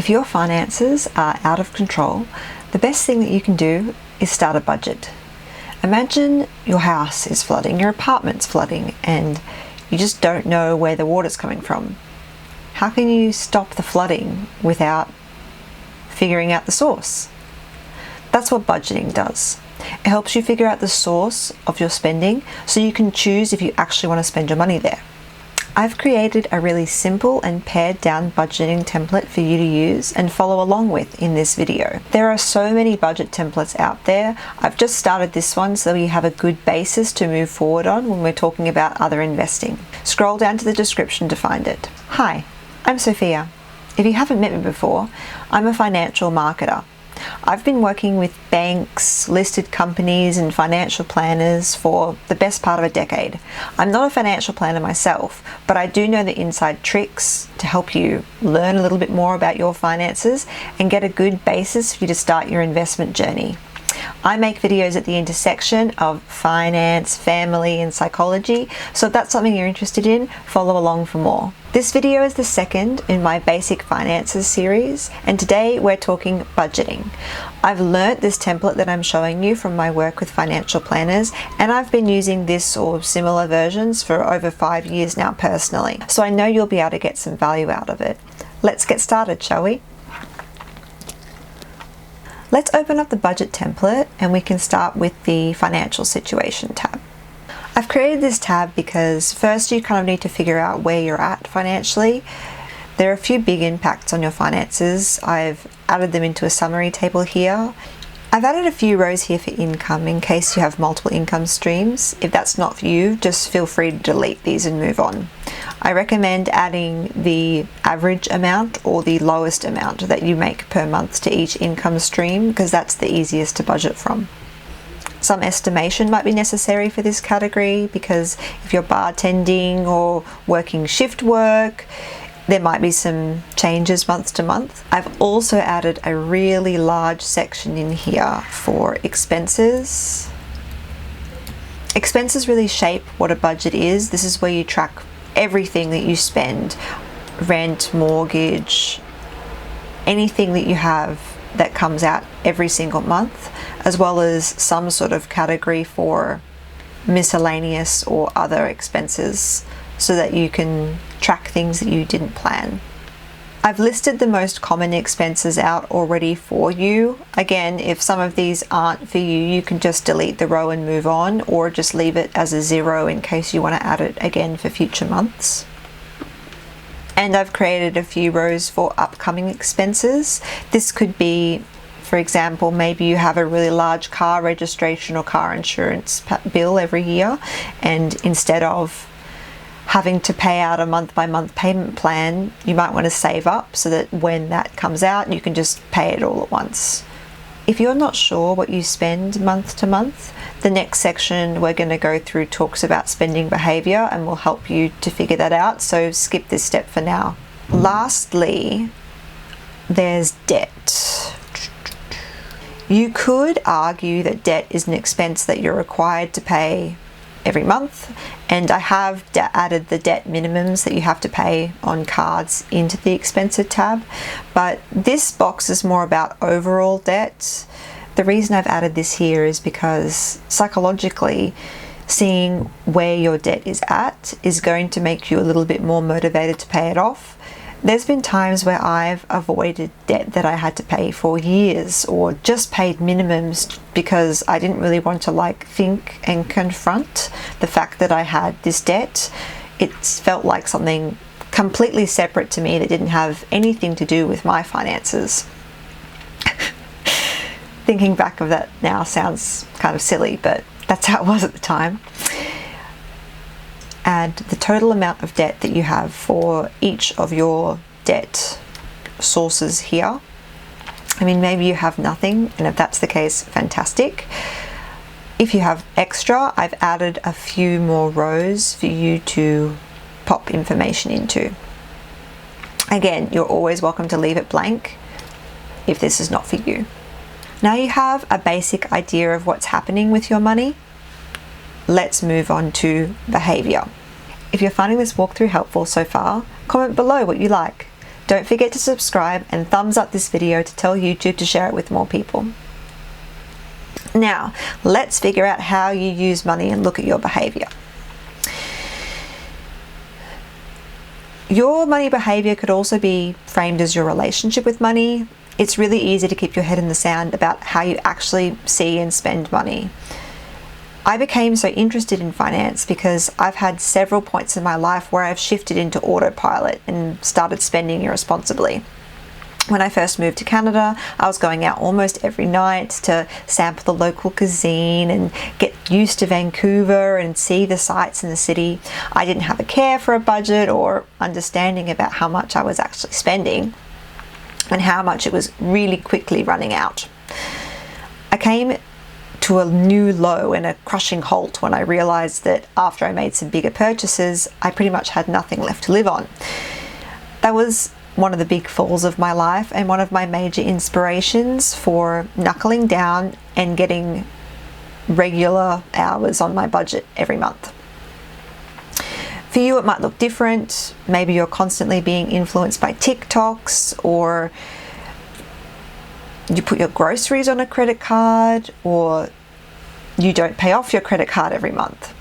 If your finances are out of control, the best thing that you can do is start a budget. Imagine your house is flooding, your apartment's flooding, and you just don't know where the water's coming from. How can you stop the flooding without figuring out the source? That's what budgeting does. It helps you figure out the source of your spending so you can choose if you actually want to spend your money there. I've created a really simple and pared down budgeting template for you to use and follow along with in this video. There are so many budget templates out there. I've just started this one so you have a good basis to move forward on when we're talking about other investing. Scroll down to the description to find it. Hi, I'm Sophia. If you haven't met me before, I'm a financial marketer. I've been working with banks, listed companies and financial planners for the best part of a decade. I'm not a financial planner myself, but I do know the inside tricks to help you learn a little bit more about your finances and get a good basis for you to start your investment journey. I make videos at the intersection of finance, family and psychology, so if that's something you're interested in, follow along for more. This video is the second in my Basic Finances series, and today we're talking budgeting. I've learnt this template that I'm showing you from my work with financial planners, and I've been using this or similar versions for over 5 years now personally, so I know you'll be able to get some value out of it. Let's get started, shall we? Let's open up the budget template and we can start with the financial situation tab. I've created this tab because first you kind of need to figure out where you're at financially. There are a few big impacts on your finances. I've added them into a summary table here. I've added a few rows here for income in case you have multiple income streams. If that's not for you, just feel free to delete these and move on. I recommend adding the average amount or the lowest amount that you make per month to each income stream because that's the easiest to budget from. Some estimation might be necessary for this category because if you're bartending or working shift work, there might be some changes month to month. I've also added a really large section in here for expenses. Expenses really shape what a budget is. This is where you track everything that you spend, rent, mortgage, anything that you have that comes out every single month, as well as some sort of category for miscellaneous or other expenses so that you can track things that you didn't plan. I've listed the most common expenses out already for you. Again, if some of these aren't for you, you can just delete the row and move on, or just leave it as a 0 in case you want to add it again for future months. And I've created a few rows for upcoming expenses. This could be, for example, maybe you have a really large car registration or car insurance bill every year, and instead of having to pay out a month-by-month payment plan, you might want to save up so that when that comes out, you can just pay it all at once. If you're not sure what you spend month to month, the next section we're going to go through talks about spending behavior and will help you to figure that out, so skip this step for now. Lastly, there's debt. You could argue that debt is an expense that you're required to pay every month, and I have added the debt minimums that you have to pay on cards into the expenses tab, but this box is more about overall debt. The reason I've added this here is because psychologically, seeing where your debt is at is going to make you a little bit more motivated to pay it off. There's been times where I've avoided debt that I had to pay for years, or just paid minimums because I didn't really want to think and confront the fact that I had this debt. It felt like something completely separate to me that didn't have anything to do with my finances. Thinking back of that now sounds kind of silly, but that's how it was at the time. Add the total amount of debt that you have for each of your debt sources here. I mean, maybe you have nothing, and if that's the case, fantastic. If you have extra, I've added a few more rows for you to pop information into. Again, you're always welcome to leave it blank if this is not for you. Now you have a basic idea of what's happening with your money. Let's move on to behavior. If you're finding this walkthrough helpful so far, comment below what you like. Don't forget to subscribe and thumbs up this video to tell YouTube to share it with more people. Now, let's figure out how you use money and look at your behavior. Your money behavior could also be framed as your relationship with money. It's really easy to keep your head in the sand about how you actually see and spend money. I became so interested in finance because I've had several points in my life where I've shifted into autopilot and started spending irresponsibly. When I first moved to Canada, I was going out almost every night to sample the local cuisine and get used to Vancouver and see the sights in the city. I didn't have a care for a budget or understanding about how much I was actually spending and how much it was really quickly running out. I came to a new low and a crushing halt when I realized that after I made some bigger purchases, I pretty much had nothing left to live on. That was one of the big falls of my life and one of my major inspirations for knuckling down and getting regular hours on my budget every month. For you, it might look different. Maybe you're constantly being influenced by TikToks, or you put your groceries on a credit card, or you don't pay off your credit card every month.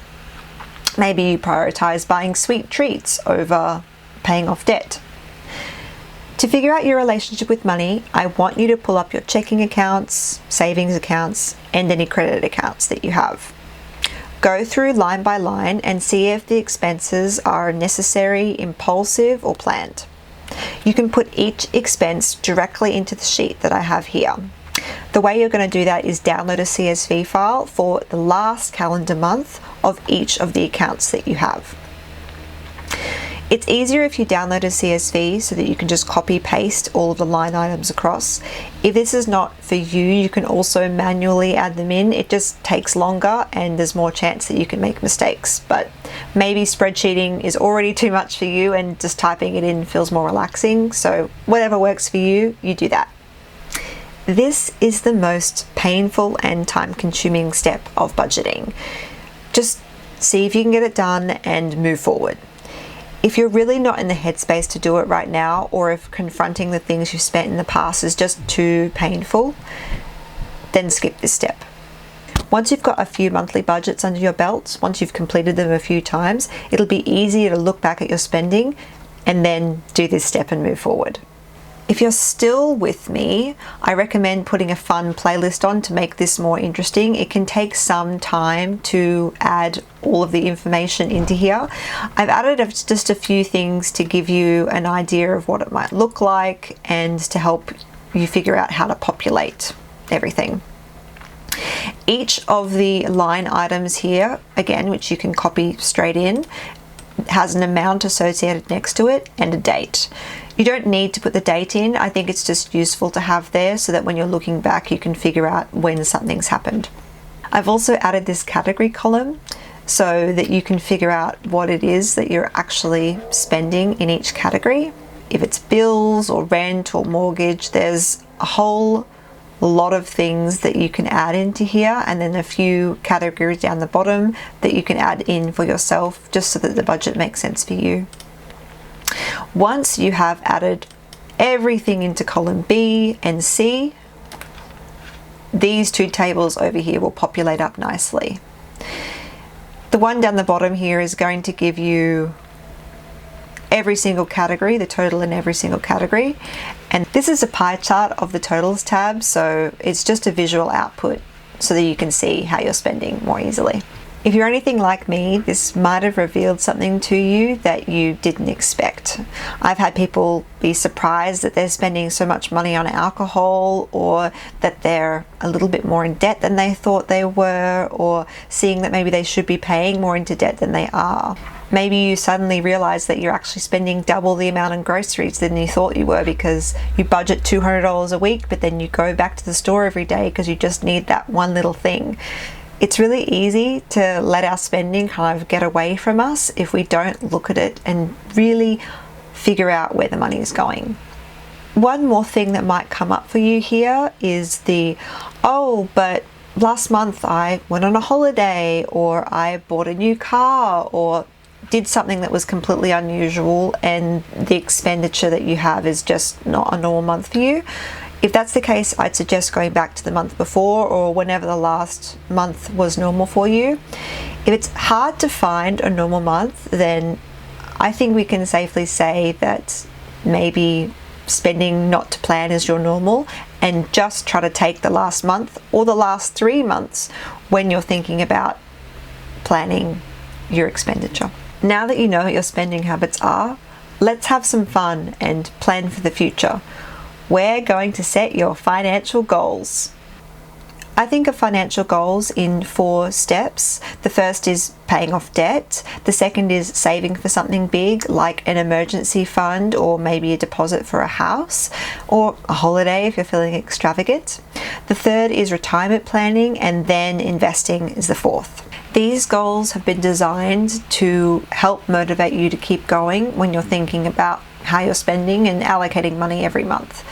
Maybe you prioritize buying sweet treats over paying off debt. To figure out your relationship with money, I want you to pull up your checking accounts, savings accounts, and any credit accounts that you have. Go through line by line and see if the expenses are necessary, impulsive, or planned. You can put each expense directly into the sheet that I have here. The way you're going to do that is download a CSV file for the last calendar month of each of the accounts that you have. It's easier if you download a CSV so that you can just copy paste all of the line items across. If this is not for you, you can also manually add them in. It just takes longer and there's more chance that you can make mistakes. But maybe spreadsheeting is already too much for you and just typing it in feels more relaxing. So whatever works for you, you do that. This is the most painful and time-consuming step of budgeting. Just see if you can get it done and move forward. If you're really not in the headspace to do it right now, or if confronting the things you spent in the past is just too painful, then skip this step. Once you've got a few monthly budgets under your belt, once you've completed them a few times, it'll be easier to look back at your spending and then do this step and move forward. If you're still with me, I recommend putting a fun playlist on to make this more interesting. It can take some time to add all of the information into here. I've added just a few things to give you an idea of what it might look like and to help you figure out how to populate everything. Each of the line items here, again, which you can copy straight in, has an amount associated next to it and a date. You don't need to put the date in. I think it's just useful to have there so that when you're looking back, you can figure out when something's happened. I've also added this category column so that you can figure out what it is that you're actually spending in each category. If it's bills or rent or mortgage, there's a whole lot of things that you can add into here, and then a few categories down the bottom that you can add in for yourself just so that the budget makes sense for you. Once you have added everything into column B and C, these two tables over here will populate up nicely. The one down the bottom here is going to give you every single category, the total in every single category. And this is a pie chart of the totals tab, so it's just a visual output so that you can see how you're spending more easily. If you're anything like me, this might have revealed something to you that you didn't expect. I've had people be surprised that they're spending so much money on alcohol, or that they're a little bit more in debt than they thought they were, or seeing that maybe they should be paying more into debt than they are. Maybe you suddenly realize that you're actually spending double the amount on groceries than you thought you were because you budget $200 a week, but then you go back to the store every day because you just need that one little thing. It's really easy to let our spending kind of get away from us if we don't look at it and really figure out where the money is going. One more thing that might come up for you here is but last month I went on a holiday, or I bought a new car, or did something that was completely unusual and the expenditure that you have is just not a normal month for you. If that's the case, I'd suggest going back to the month before or whenever the last month was normal for you. If it's hard to find a normal month, then I think we can safely say that maybe spending not to plan is your normal, and just try to take the last month or the last 3 months when you're thinking about planning your expenditure. Now that you know what your spending habits are, let's have some fun and plan for the future. We're going to set your financial goals. I think of financial goals in 4 steps. The first is paying off debt. The second is saving for something big like an emergency fund or maybe a deposit for a house or a holiday if you're feeling extravagant. The third is retirement planning, and then investing is the fourth. These goals have been designed to help motivate you to keep going when you're thinking about how you're spending and allocating money every month.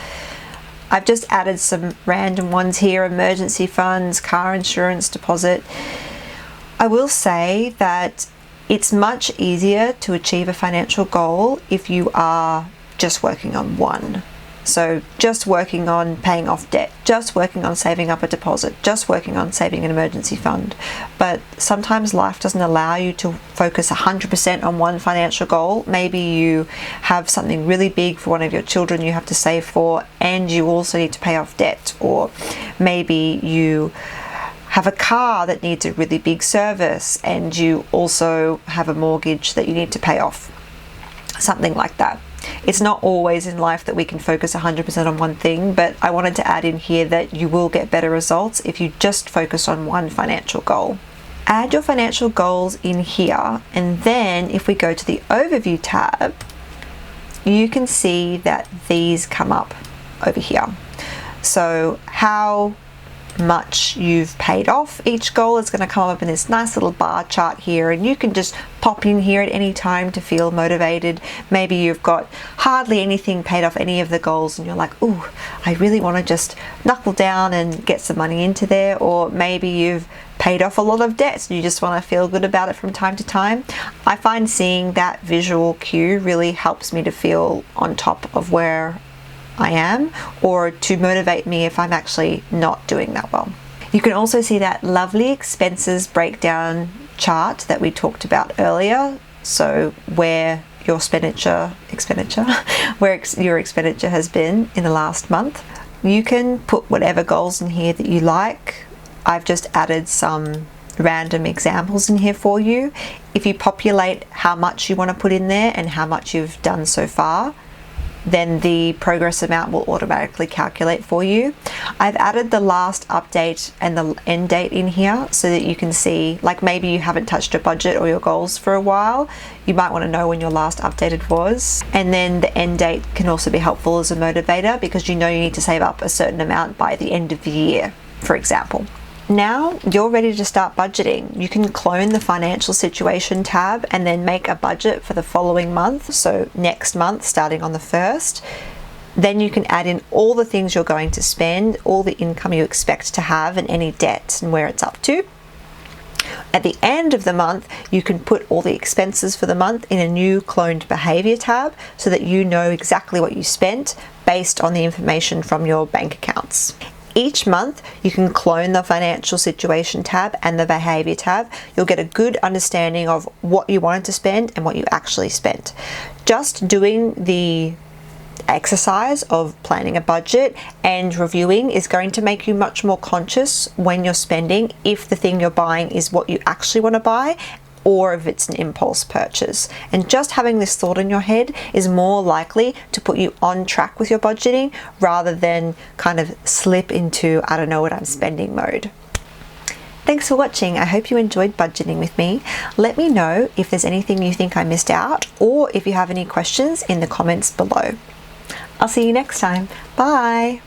I've just added some random ones here: emergency funds, car insurance, deposit. I will say that it's much easier to achieve a financial goal if you are just working on one. So just working on paying off debt, just working on saving up a deposit, just working on saving an emergency fund. But sometimes life doesn't allow you to focus 100% on one financial goal. Maybe you have something really big for one of your children you have to save for, and you also need to pay off debt. Or maybe you have a car that needs a really big service and you also have a mortgage that you need to pay off. Something like that. It's not always in life that we can focus 100% on one thing, but I wanted to add in here that you will get better results if you just focus on one financial goal. Add your financial goals in here, and then if we go to the overview tab, you can see that these come up over here. So how much you've paid off each goal is going to come up in this nice little bar chart here, and you can just pop in here at any time to feel motivated. Maybe you've got hardly anything paid off any of the goals and you're like, ooh, I really want to just knuckle down and get some money into there. Or maybe you've paid off a lot of debts and you just want to feel good about it from time to time. I find seeing that visual cue really helps me to feel on top of where I am, or to motivate me if I'm actually not doing that well. You can also see that lovely expenses breakdown chart that we talked about earlier. So where your where your expenditure has been in the last month. You can put whatever goals in here that you like. I've just added some random examples in here for you. If you populate how much you want to put in there and how much you've done so far, then the progress amount will automatically calculate for you. I've added the last update and the end date in here so that you can see, like maybe you haven't touched your budget or your goals for a while. You might want to know when your last updated was. And then the end date can also be helpful as a motivator because you know you need to save up a certain amount by the end of the year, for example. Now you're ready to start budgeting. You can clone the financial situation tab and then make a budget for the following month. So next month, starting on the 1st. Then you can add in all the things you're going to spend, all the income you expect to have, and any debt and where it's up to. At the end of the month, you can put all the expenses for the month in a new cloned behavior tab so that you know exactly what you spent based on the information from your bank accounts. Each month, you can clone the financial situation tab and the behavior tab. You'll get a good understanding of what you wanted to spend and what you actually spent. Just doing the exercise of planning a budget and reviewing is going to make you much more conscious when you're spending if the thing you're buying is what you actually want to buy, or if it's an impulse purchase. And just having this thought in your head is more likely to put you on track with your budgeting rather than kind of slip into I don't know what I'm spending mode. Thanks for watching. I hope you enjoyed budgeting with me. Let me know if there's anything you think I missed out, or if you have any questions in the comments below. I'll see you next time. Bye.